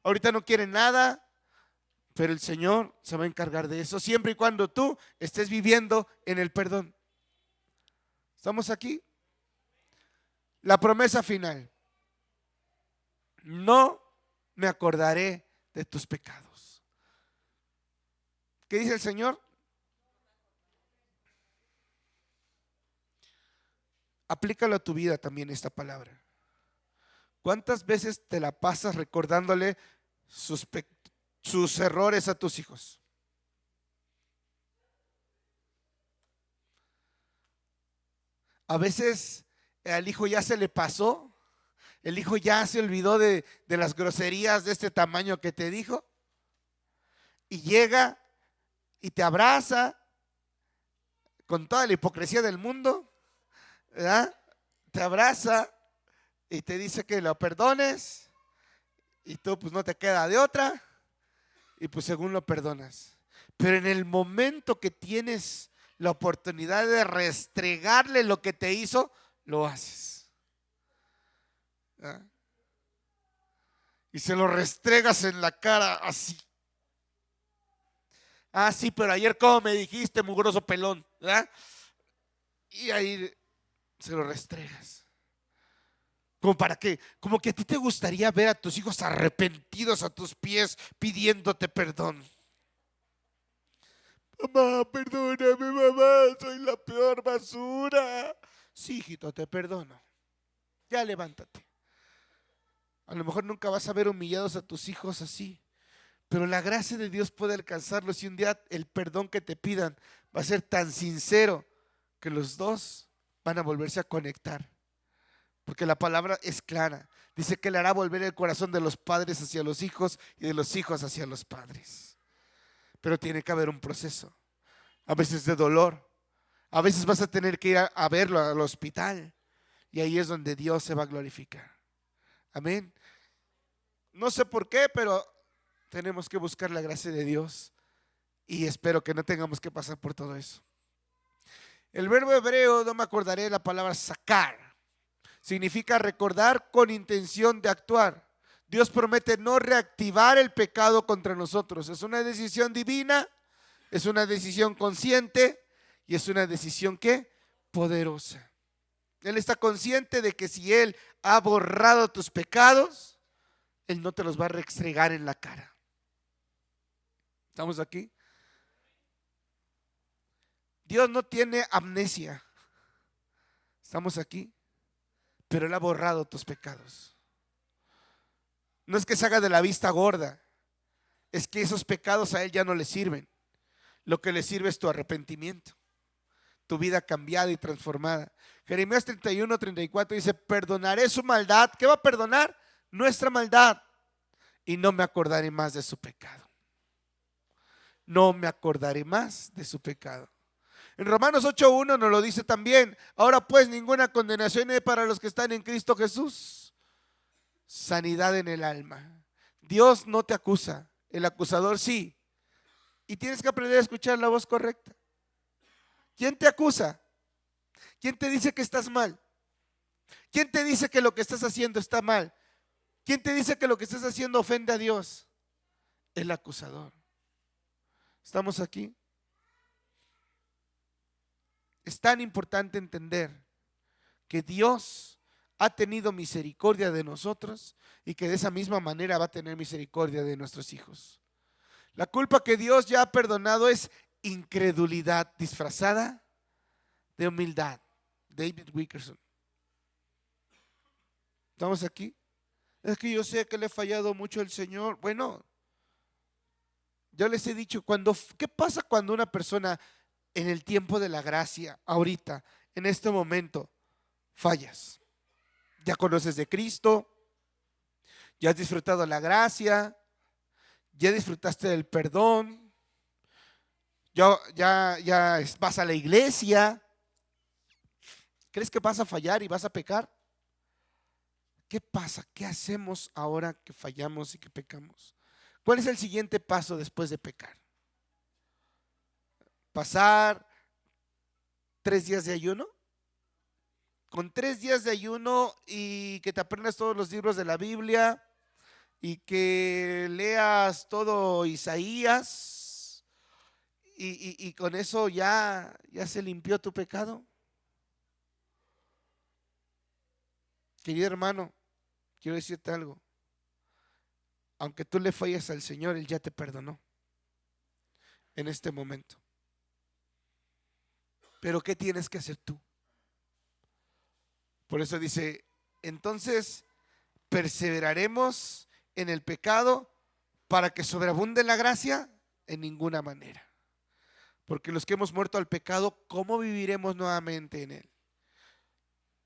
ahorita no quieren nada, pero el Señor se va a encargar de eso siempre y cuando tú estés viviendo en el perdón. ¿Estamos aquí? La promesa final: no me acordaré de tus pecados. ¿Qué dice el Señor? Aplícalo a tu vida también esta palabra. ¿Cuántas veces te la pasas recordándole sus errores a tus hijos? A veces al hijo ya se le pasó, el hijo ya se olvidó de las groserías de este tamaño que te dijo, y llega y te abraza con toda la hipocresía del mundo, ¿verdad? Te abraza y te dice que lo perdones, y tú pues no te queda de otra, y pues según lo perdonas. Pero en el momento que tienes la oportunidad de restregarle lo que te hizo, lo haces. ¿Ah? Y se lo restregas en la cara así. Ah, sí, pero ayer como me dijiste, mugroso pelón, ¿verdad? Y ahí se lo restregas. Como para qué, como que a ti te gustaría ver a tus hijos arrepentidos a tus pies pidiéndote perdón. Mamá, perdóname, mamá, soy la peor basura. Sí, hijito, te perdono. Ya levántate. A lo mejor nunca vas a ver humillados a tus hijos así, pero la gracia de Dios puede alcanzarlos, y un día el perdón que te pidan va a ser tan sincero que los dos van a volverse a conectar. Porque la palabra es clara. Dice que le hará volver el corazón de los padres hacia los hijos y de los hijos hacia los padres. Pero tiene que haber un proceso. A veces de dolor. A veces vas a tener que ir a verlo al hospital. Y ahí es donde Dios se va a glorificar. Amén. No sé por qué, pero tenemos que buscar la gracia de Dios. Y espero que no tengamos que pasar por todo eso. El verbo hebreo, no me acordaré la palabra sacar. Significa recordar con intención de actuar. Dios promete no reactivar el pecado contra nosotros. Es una decisión divina, es una decisión consciente y es una decisión ¿qué? Poderosa. Él está consciente de que si Él ha borrado tus pecados, Él no te los va a restregar en la cara. ¿Estamos aquí? Dios no tiene amnesia. ¿Estamos aquí? Pero Él ha borrado tus pecados. No es que se haga de la vista gorda, es que esos pecados a Él ya no le sirven. Lo que le sirve es tu arrepentimiento, tu vida cambiada y transformada. Jeremías 31:34 dice: perdonaré su maldad. ¿Qué va a perdonar? Nuestra maldad. Y no me acordaré más de su pecado. No me acordaré más de su pecado. En Romanos 8:1 nos lo dice también: ahora pues ninguna condenación hay para los que están en Cristo Jesús. Sanidad en el alma. Dios no te acusa, el acusador sí. Y tienes que aprender a escuchar la voz correcta. ¿Quién te acusa? ¿Quién te dice que estás mal? ¿Quién te dice que lo que estás haciendo está mal? ¿Quién te dice que lo que estás haciendo ofende a Dios? El acusador. ¿Estamos aquí? Es tan importante entender que Dios ha tenido misericordia de nosotros y que de esa misma manera va a tener misericordia de nuestros hijos. La culpa que Dios ya ha perdonado es incredulidad disfrazada de humildad. David Wilkerson. ¿Estamos aquí? Es que yo sé que le he fallado mucho al Señor. Bueno, yo les he dicho, ¿qué pasa cuando una persona en el tiempo de la gracia, ahorita, en este momento, fallas? Ya conoces de Cristo, ya has disfrutado la gracia, ya disfrutaste del perdón, ya vas a la iglesia. ¿Crees que vas a fallar y vas a pecar? ¿Qué pasa? ¿Qué hacemos ahora que fallamos y que pecamos? ¿Cuál es el siguiente paso después de pecar? ¿Pasar 3 días de ayuno? Con 3 días de ayuno y que te aprendas todos los libros de la Biblia y que leas todo Isaías y con eso ya se limpió tu pecado. Querido hermano, quiero decirte algo. Aunque tú le falles al Señor, Él ya te perdonó en este momento. Pero ¿qué tienes que hacer tú? Por eso dice, entonces perseveraremos en el pecado para que sobreabunde la gracia, en ninguna manera. Porque los que hemos muerto al pecado, ¿cómo viviremos nuevamente en él?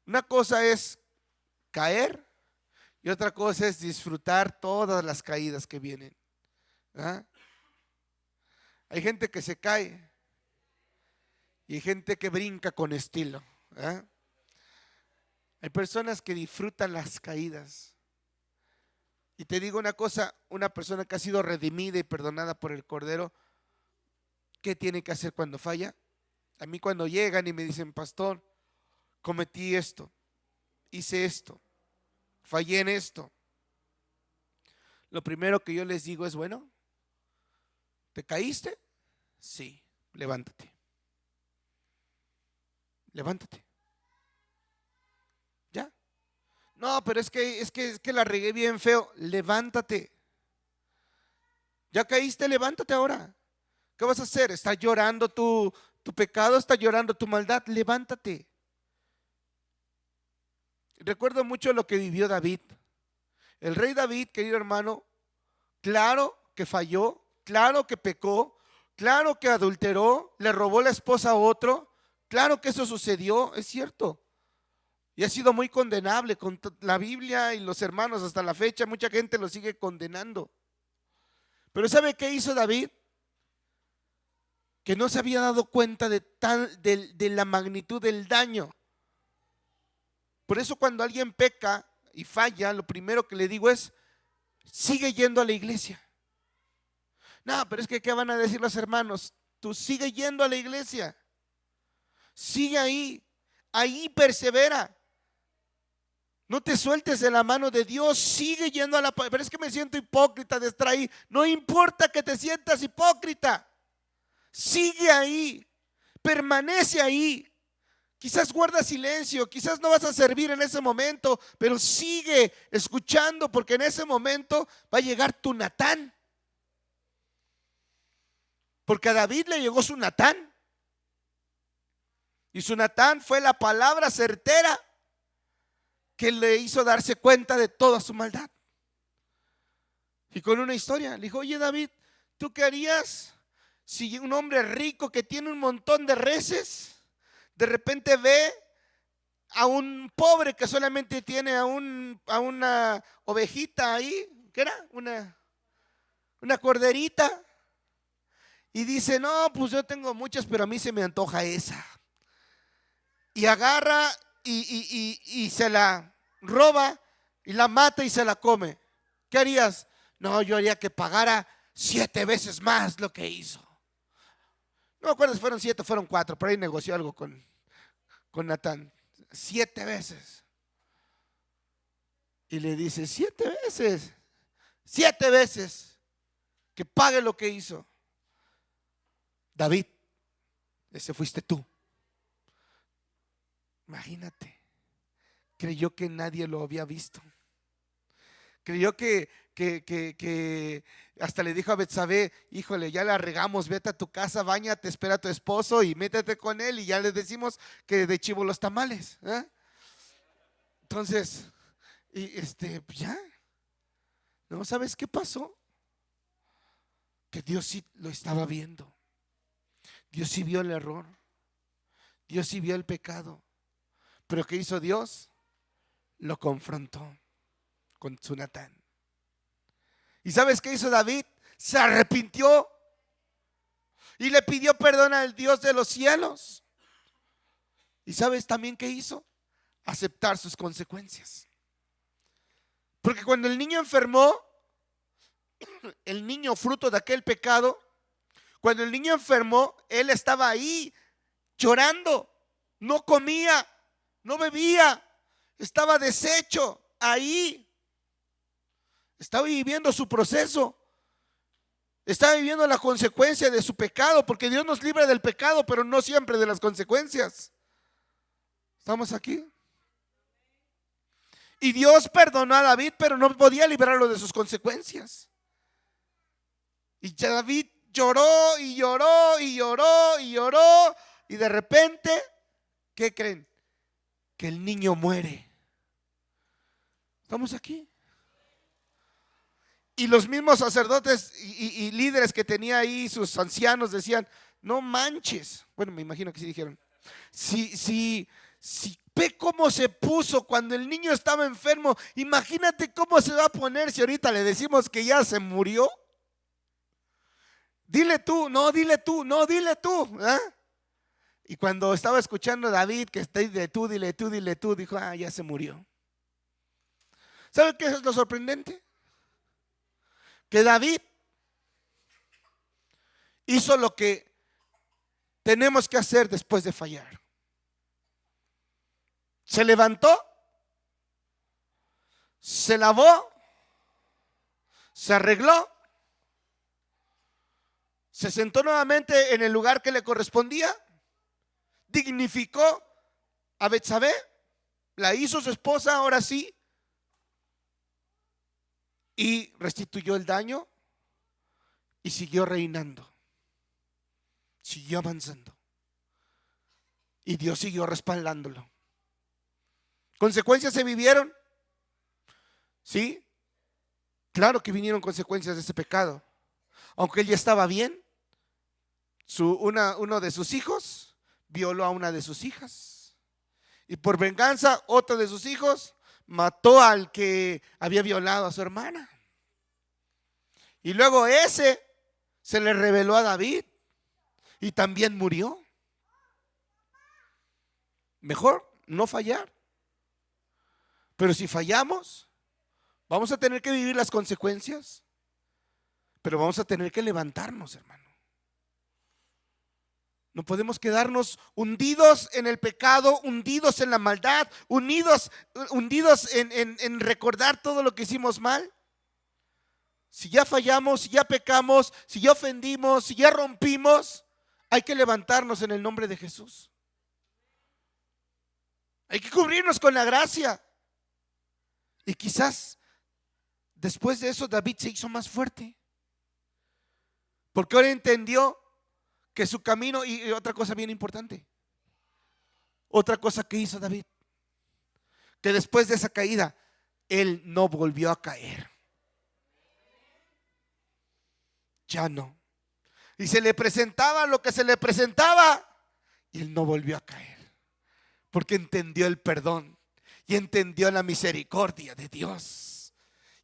Una cosa es caer y otra cosa es disfrutar todas las caídas que vienen. ¿Ah? Hay gente que se cae y hay gente que brinca con estilo. ¿Ah? Hay personas que disfrutan las caídas. Y te digo una cosa, una persona que ha sido redimida y perdonada por el Cordero, ¿qué tiene que hacer cuando falla? A mí cuando llegan y me dicen, pastor, cometí esto, hice esto, fallé en esto. Lo primero que yo les digo es, bueno, ¿te caíste? Sí, levántate. Levántate. ¿Ya? No, pero es que la regué bien feo. Levántate. ¿Ya caíste? Levántate ahora. ¿Qué vas a hacer? ¿Está llorando tu pecado? ¿Está llorando tu maldad? Levántate. Recuerdo mucho lo que vivió David. El rey David, querido hermano, claro que falló, claro que pecó, claro que adulteró, le robó la esposa a otro, claro que eso sucedió, es cierto. Y ha sido muy condenable con la Biblia y los hermanos hasta la fecha, mucha gente lo sigue condenando. Pero ¿sabe qué hizo David? Que no se había dado cuenta de la magnitud del daño. Por eso cuando alguien peca y falla, lo primero que le digo es, sigue yendo a la iglesia. No, pero es que ¿qué van a decir los hermanos? Tú sigue yendo a la iglesia. Sigue ahí persevera. No te sueltes de la mano de Dios, sigue yendo a la... Pero es que me siento hipócrita de estar ahí. No importa que te sientas hipócrita. Sigue ahí, permanece ahí. Quizás guarda silencio, quizás no vas a servir en ese momento, pero sigue escuchando porque en ese momento va a llegar tu Natán. Porque a David le llegó su Natán. Y su Natán fue la palabra certera que le hizo darse cuenta de toda su maldad. Y con una historia, le dijo, oye David, ¿tú qué harías si un hombre rico que tiene un montón de reses, de repente ve a un pobre que solamente tiene a una ovejita ahí, ¿qué era? Una corderita, y dice, no, pues yo tengo muchas, pero a mí se me antoja esa. Y agarra y se la roba y la mata y se la come. ¿Qué harías? No, yo haría que pagara 7 veces más lo que hizo. No me acuerdo si fueron 7 o fueron 4, pero ahí negoció algo con Natán. 7 veces. Y le dice, 7 veces. 7 veces que pague lo que hizo. David, ese fuiste tú. Imagínate, creyó que nadie lo había visto. Creyó que hasta le dijo a Betsabé: híjole, ya la regamos, vete a tu casa, báñate, espera a tu esposo y métete con él y ya le decimos que de chivo los tamales, ¿eh? Entonces, pues ya, ¿no? ¿Sabes qué pasó? Que Dios sí lo estaba viendo. Dios sí vio el error. Dios sí vio el pecado. Pero ¿qué hizo Dios? Lo confrontó con Jonatán. ¿Y sabes qué hizo David? Se arrepintió y le pidió perdón al Dios de los cielos. ¿Y sabes también qué hizo? Aceptar sus consecuencias. Porque cuando el niño enfermó, el niño fruto de aquel pecado, cuando el niño enfermó, él estaba ahí llorando, no comía, no bebía, estaba deshecho ahí. Estaba viviendo su proceso. Estaba viviendo la consecuencia de su pecado, porque Dios nos libra del pecado, pero no siempre de las consecuencias. ¿Estamos aquí? Y Dios perdonó a David, pero no podía librarlo de sus consecuencias. Y David lloró y lloró y lloró y lloró. Y de repente, ¿qué creen? Que el niño muere. ¿Estamos aquí? Y los mismos sacerdotes y líderes que tenía ahí, sus ancianos, decían: no manches. Bueno, me imagino que sí dijeron: si ve cómo se puso cuando el niño estaba enfermo, imagínate cómo se va a poner si ahorita le decimos que ya se murió. Dile tú, no, dile tú, no, dile tú, ¿eh? Y cuando estaba escuchando a David que está de tú, dile tú, dile tú, dijo: ya se murió. ¿Sabe qué es lo sorprendente? Que David hizo lo que tenemos que hacer después de fallar. Se levantó, se lavó, se arregló, se sentó nuevamente en el lugar que le correspondía, dignificó a Betsabé, la hizo su esposa ahora sí, y restituyó el daño y siguió reinando, siguió avanzando, y Dios siguió respaldándolo. ¿Consecuencias se vivieron? Sí, claro que vinieron consecuencias de ese pecado. Aunque él ya estaba bien, uno de sus hijos violó a una de sus hijas, y por venganza otro de sus hijos mató al que había violado a su hermana. Y luego ese se le reveló a David y también murió. Mejor no fallar. Pero si fallamos, vamos a tener que vivir las consecuencias, pero vamos a tener que levantarnos, hermano. No podemos quedarnos hundidos en el pecado, hundidos en la maldad, hundidos en recordar todo lo que hicimos mal. Si ya fallamos, si ya pecamos, si ya ofendimos, si ya rompimos, hay que levantarnos en el nombre de Jesús. Hay que cubrirnos con la gracia. Y quizás después de eso David se hizo más fuerte, porque ahora entendió que su camino, y otra cosa bien importante, otra cosa que hizo David, que después de esa caída él no volvió a caer. Ya no. Y se le presentaba lo que se le presentaba y él no volvió a caer, porque entendió el perdón y entendió la misericordia de Dios,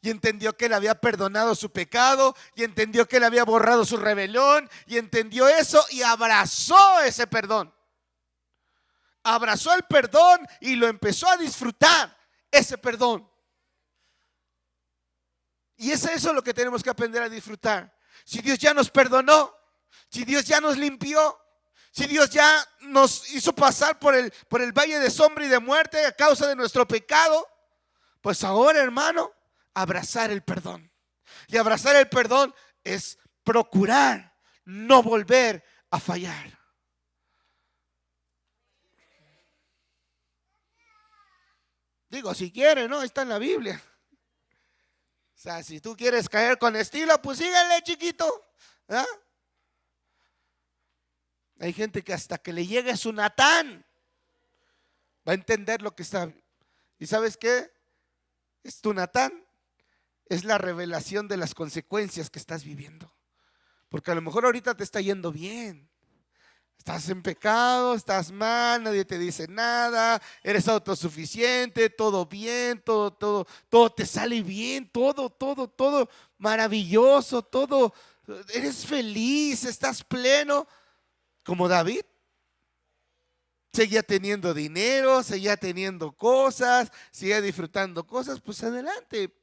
y entendió que él había perdonado su pecado, y entendió que él había borrado su rebelión, y entendió eso y abrazó ese perdón. Abrazó el perdón y lo empezó a disfrutar, ese perdón. Y es eso lo que tenemos que aprender a disfrutar. Si Dios ya nos perdonó, si Dios ya nos limpió, si Dios ya nos hizo pasar por el valle de sombra y de muerte a causa de nuestro pecado, pues ahora, hermano, abrazar el perdón. Y abrazar el perdón es procurar no volver a fallar. Digo, si quiere, ¿no? Está en la Biblia. O sea, si tú quieres caer con estilo, pues síguele, chiquito. ¿Ah? Hay gente que hasta que le llegue su Natán va a entender lo que está. ¿Y sabes qué? Es tu Natán, es la revelación de las consecuencias que estás viviendo. Porque a lo mejor ahorita te está yendo bien. Estás en pecado, estás mal, nadie te dice nada, eres autosuficiente, todo bien, todo te sale bien, todo maravilloso, todo, eres feliz, estás pleno, como David. Seguía teniendo dinero, seguía teniendo cosas, seguía disfrutando cosas, pues adelante.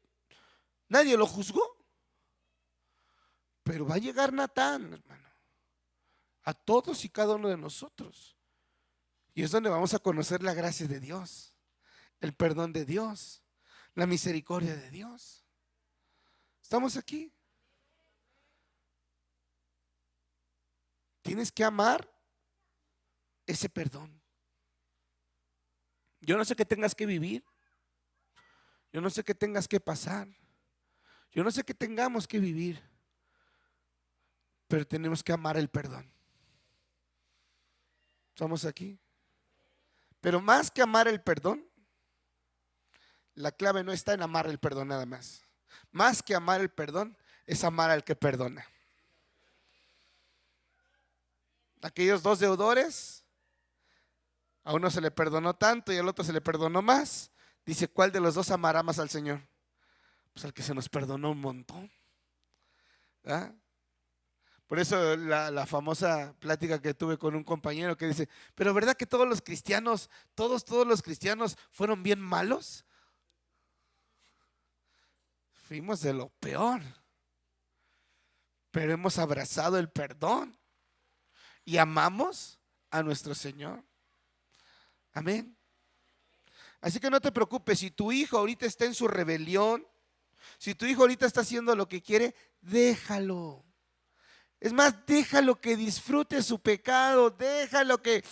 Nadie lo juzgó. Pero va a llegar Natán, hermano, a todos y cada uno de nosotros. Y es donde vamos a conocer la gracia de Dios, el perdón de Dios, la misericordia de Dios. Estamos aquí. Tienes que amar ese perdón. Yo no sé qué tengas que vivir. Yo no sé qué tengas que pasar. Yo no sé qué tengamos que vivir. Pero tenemos que amar el perdón. Estamos aquí. Pero más que amar el perdón, la clave no está en amar el perdón nada más. Más que amar el perdón, es amar al que perdona. Aquellos dos deudores, a uno se le perdonó tanto y al otro se le perdonó más. Dice, ¿cuál de los dos amará más al Señor? Pues al que se nos perdonó un montón. ¿Ah? Por eso la famosa plática que tuve con un compañero que dice, pero ¿verdad que todos los cristianos, todos los cristianos fueron bien malos? Fuimos de lo peor, pero hemos abrazado el perdón y amamos a nuestro Señor. Amén. Así que no te preocupes, si tu hijo ahorita está en su rebelión, si tu hijo ahorita está haciendo lo que quiere, déjalo. Es más, déjalo que disfrute su pecado, déjalo que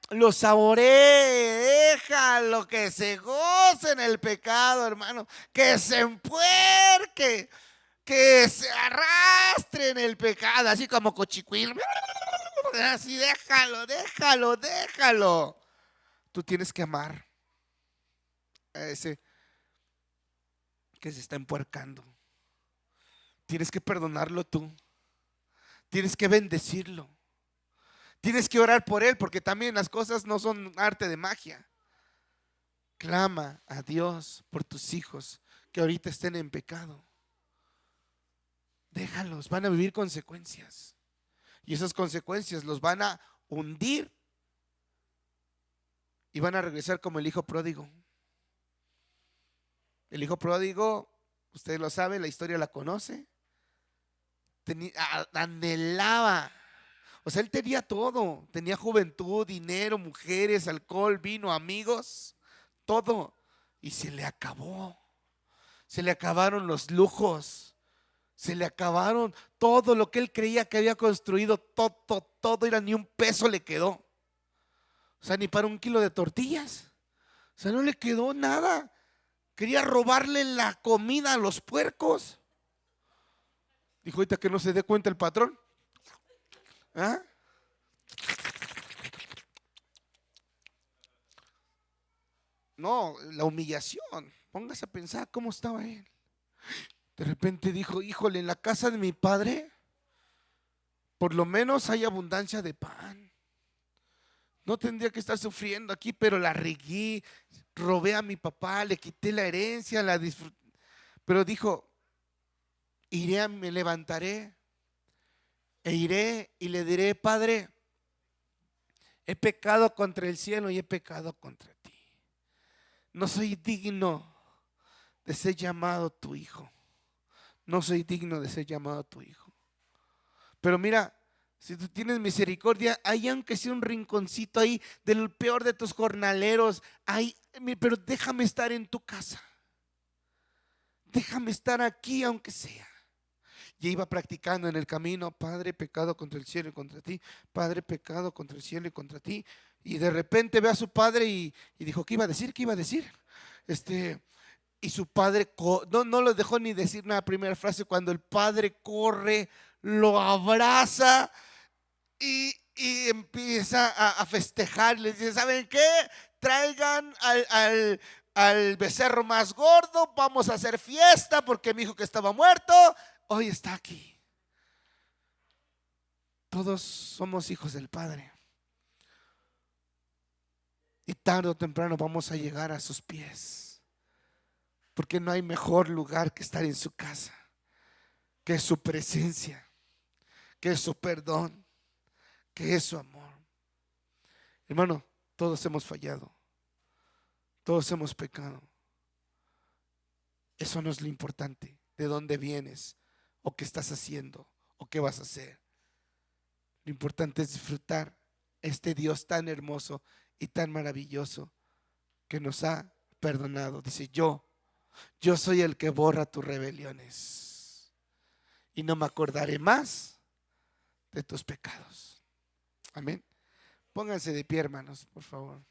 lo saboree, déjalo que se goce en el pecado, hermano, que se empuerque, que se arrastre en el pecado, así como cochicuil. Así, déjalo. Tú tienes que amar a ese que se está empuercando. Tienes que perdonarlo tú. Tienes que bendecirlo. Tienes que orar por él, porque también las cosas no son arte de magia. Clama a Dios por tus hijos que ahorita estén en pecado. Déjalos, van a vivir consecuencias. Y esas consecuencias los van a hundir y van a regresar como el hijo pródigo. El hijo pródigo, ustedes lo saben, la historia la conoce. Anhelaba, o sea, él tenía todo, tenía juventud, dinero, mujeres, alcohol, vino, amigos, todo, y se le acabó. Se le acabaron los lujos, se le acabaron todo lo que él creía que había construido, todo, era ni un peso le quedó. O sea, ni para un kilo de tortillas. O sea, no le quedó nada. Quería robarle la comida a los puercos. Dijo, ahorita que no se dé cuenta el patrón. ¿Ah? No, la humillación. Póngase a pensar cómo estaba él. De repente dijo, híjole, en la casa de mi padre por lo menos hay abundancia de pan. No tendría que estar sufriendo aquí, pero la regué, robé a mi papá, le quité la herencia, la disfruté. Pero dijo, me levantaré e iré y le diré, Padre, he pecado contra el cielo y he pecado contra ti. No soy digno de ser llamado tu hijo. No soy digno de ser llamado tu hijo. Pero mira, si tú tienes misericordia, hay aunque sea un rinconcito ahí del peor de tus jornaleros, pero déjame estar en tu casa. Déjame estar aquí aunque sea. y iba practicando en el camino: Padre, pecado contra el cielo y contra ti, Padre, pecado contra el cielo y contra ti. Y de repente ve a su padre y dijo: ¿qué iba a decir? ¿Qué iba a decir? Y su padre no lo dejó ni decir una primera frase, cuando el padre corre, lo abraza y empieza a festejar. Les dice: ¿saben qué? Traigan al becerro más gordo, vamos a hacer fiesta porque mi hijo que estaba muerto hoy está aquí. Todos somos hijos del Padre, y tarde o temprano vamos a llegar a sus pies, porque no hay mejor lugar que estar en su casa, que es su presencia, que es su perdón, que es su amor. Hermano, todos hemos fallado, todos hemos pecado. Eso no es lo importante, de dónde vienes, o qué estás haciendo, o qué vas a hacer. Lo importante es disfrutar este Dios tan hermoso y tan maravilloso que nos ha perdonado. Dice: yo soy el que borra tus rebeliones y no me acordaré más de tus pecados. Amén. Pónganse de pie, hermanos, por favor.